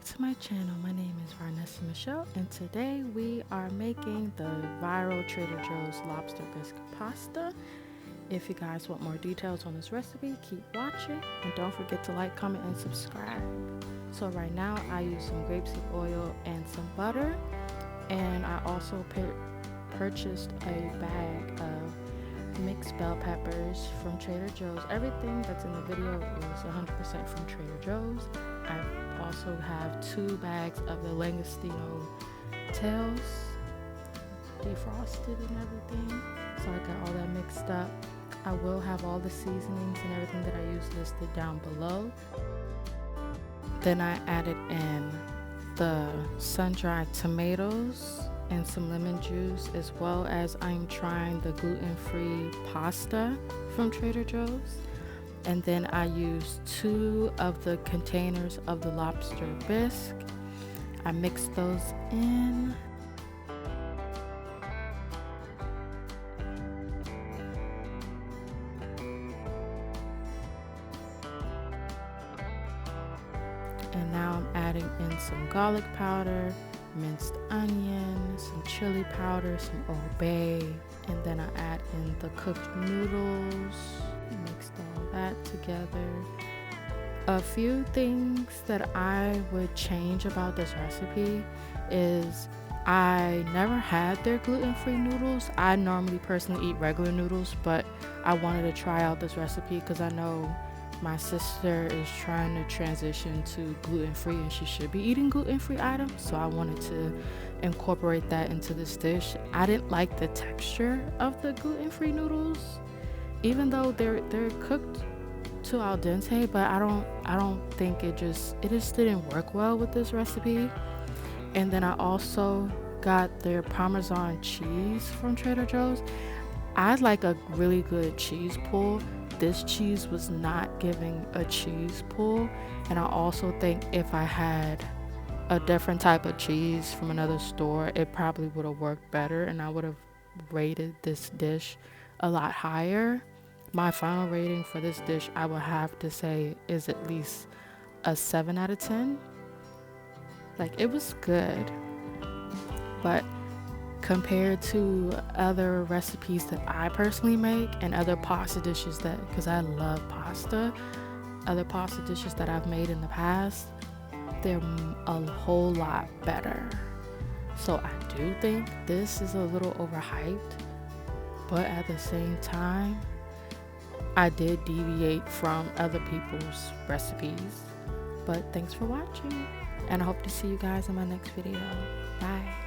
to my channel. My name is Vanessa Michelle, and today we are making the viral Trader Joe's Lobster Bisque pasta. If you guys want more details on this recipe, keep watching and don't forget to like, comment, and subscribe. So right now I use some grapeseed oil and some butter, and I also purchased a bag of mixed bell peppers from Trader Joe's. Everything that's in the video is 100% from Trader Joe's. I also have 2 bags of the Langostino tails, defrosted and everything. So I got all that mixed up. I will have all the seasonings and everything that I use listed down below. Then I added in the sun-dried tomatoes and some lemon juice, as well as I'm trying the gluten-free pasta from Trader Joe's. And then I used 2 of the containers of the Lobster Bisque. I mixed those in. And now I'm adding in some garlic powder, minced onion, some chili powder, some Old Bay, and then I add in the cooked noodles. Mixed all that together. A few things that I would change about this recipe is I never had their gluten-free noodles. I normally personally eat regular noodles, but I wanted to try out this recipe because I know my sister is trying to transition to gluten-free and she should be eating gluten-free items, so I wanted to incorporate that into this dish. I didn't like the texture of the gluten-free noodles, even though they're cooked to al dente, but I don't think it just didn't work well with this recipe. And then I also got their Parmesan cheese from Trader Joe's. I like a really good cheese pull. This cheese was not giving a cheese pull, and I also think if I had a different type of cheese from another store, it probably would have worked better and I would have rated this dish a lot higher. My final rating for this dish, I would have to say, is at least a 7 out of 10. Like, it was good, but compared to other recipes that I personally make and other pasta dishes because I love pasta, other pasta dishes that I've made in the past, they're a whole lot better. So I do think this is a little overhyped, but at the same time, I did deviate from other people's recipes. But thanks for watching, and I hope to see you guys in my next video. Bye.